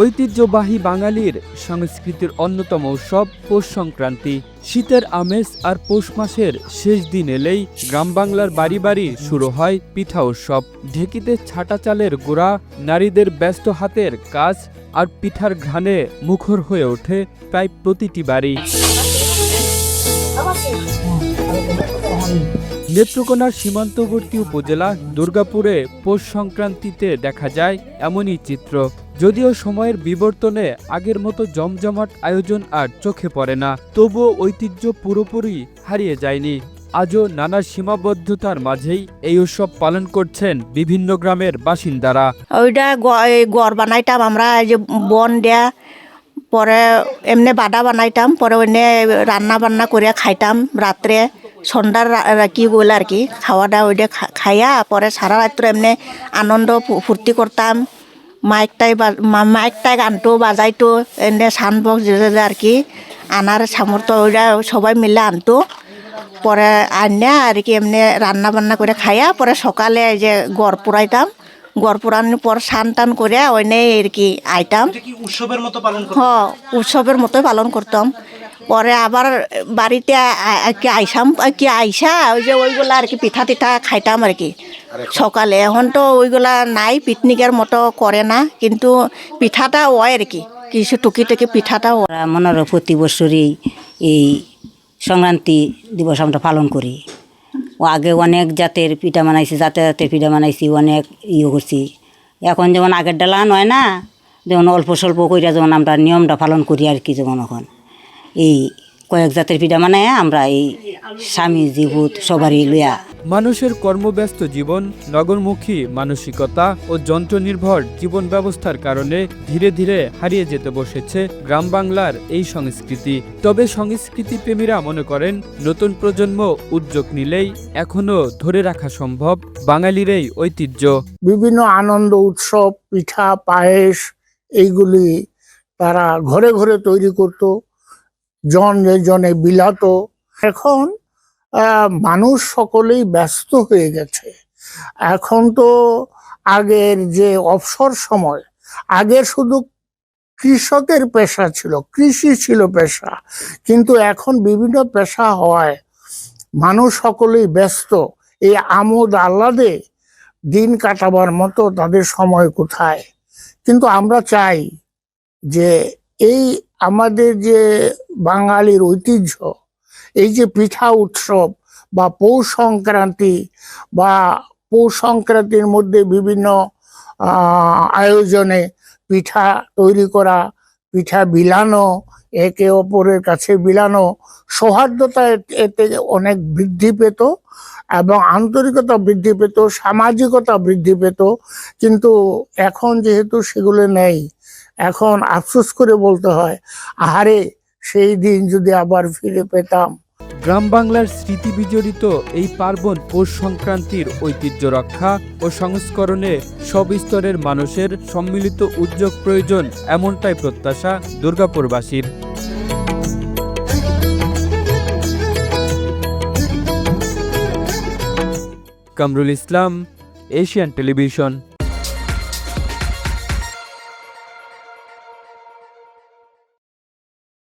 ঐতিহ্যবাহী বাঙালির সংস্কৃতির অন্যতম উৎসব পৌষ সংক্রান্তি। শীতের আমেজ আর পৌষ মাসের শেষ দিন এলেই গ্রাম বাংলার বাড়ি বাড়ি শুরু হয় পিঠা উৎসব। ঢেঁকিতে ছাটা চালের গুঁড়া, নারীদের ব্যস্ত হাতের কাজ আর পিঠার ঘ্রাণে মুখর হয়ে ওঠে প্রায় প্রতিটি বাড়ি। নেত্রকোনার সীমান্তবর্তী উপজেলা দুর্গাপুরে পৌষ সংক্রান্তিতে দেখা যায় এমনই চিত্র। যদিও সময়ের বিবর্তনে আগের মতো জমজমাট আয়োজন আর চোখে পড়ে না, তবুও ঐতিহ্য পুরোপুরি হারিয়ে যায়নি। আজও নানা সীমাবদ্ধতার মাঝেই এই উৎসব পালন করছেন বিভিন্ন গ্রামের বাসিন্দারা। ওইটা গড় বানাইতাম আমরা, এই যে বন দেয়া, পরে এমনি বাদা বানাইতাম, পরে এমনি রান্না বান্না করে খাইতাম রাত্রে। সন্ধ্যার কি বলে আর কি খাওয়া দাওয়া ওইটা খাইয়া পরে সারা রাত্র এমনি আনন্দ ফুর্তি করতাম। মাইকটাই আনতো, বাজাইতো, এমনি সাউন্ড বক্স আর কি আনার সামর্থ্য ওইটা সবাই মিলে আনতো। পরে আনিয়া আর কি এমনি রান্না বান্না করে খাইয়া পরে সকালে এই যে গড় পুরাইতাম। গড় পুরানোর পর স্নান টান করে ওইনে আর কি আইতাম। উৎসবের মতো পালন উৎসবের মতোই পালন করতাম। পরে আবার বাড়িতে আইসা ওই যে ওইগুলা আর কি পিঠা টিঠা খাইতাম আর কি সকালে। এখন তো ওইগুলা নাই, পিকনিকের মতো করে না, কিন্তু পিঠাটা হয় আর কি কিছু টুকি টুকি পিঠাটা। মনে হয় প্রতি বছরই এই সংক্রান্তি দিবস আমরা পালন করি। ও আগে অনেক জাতের পিঠা বানাইছি, জাতের জাতের পিঠা বানাইছি, অনেক করছি। এখন যেমন আগের ডালা নয় না, যেমন অল্প স্বল্প কইরা যেমন আমরা নিয়মটা পালন করি আর কি। যেমন এখন এই কয়েক জাতের পিঠা বানায় আমরা এই স্বামী জীবুত সবারই লইয়া। মানুষের কর্মব্যস্ত জীবন, নগরমুখী মানসিকতা ও যন্ত্রনির্ভর জীবন ব্যবস্থার কারণে ধীরে ধীরে হারিয়ে যেতে বসেছে গ্রাম বাংলার এই সংস্কৃতি। তবে সংস্কৃতি প্রেমীরা মনে করেন নতুন প্রজন্ম উদ্যোগ নিলেই এখনো ধরে রাখা সম্ভব বাঙালির এই ঐতিহ্য। বিভিন্ন আনন্দ উৎসব, পিঠা পায়েস এইগুলি তারা ঘরে ঘরে তৈরি করত, জনে জনে বিলাতো। এখন মানুষ সকলেই ব্যস্ত হয়ে গেছে। এখন তো আগের যে অবসর সময়, আগে শুধু কৃষকের পেশা ছিল, কৃষি ছিল পেশা, কিন্তু এখন বিভিন্ন পেশা হওয়ায় মানুষ সকলেই ব্যস্ত। এই আমোদ আহ্লাদে দিন কাটাবার মতো তাদের সময় কোথায়। কিন্তু আমরা চাই যে এই আমাদের যে বাঙালির ঐতিহ্য, এই যে পিঠা উৎসব বা পৌষ সংক্রান্তি, বা পৌষ সংক্রান্তির মধ্যে বিভিন্ন আয়োজনে পিঠা তৈরি করা, পিঠা বিলানো, একে অপরের কাছে বিলানো, সৌহার্দ্যতা এতে অনেক বৃদ্ধি পেত এবং আন্তরিকতা বৃদ্ধি পেত, সামাজিকতা বৃদ্ধি পেত। কিন্তু এখন যেহেতু সেগুলো নেই, এখন আফসোস করে বলতে হয়, আহারে সেই দিন যদি আবার ফিরে পেতাম। গ্রাম বাংলার স্মৃতি বিজড়িত এই পার্বণ পৌষ সংক্রান্তির ঐতিহ্য রক্ষা ও সংস্করণে সব স্তরের মানুষের সম্মিলিত উদ্যোগ প্রয়োজন, এমনটাই প্রত্যাশা দুর্গাপুরবাসীর। Kamrul Islam, Asian television.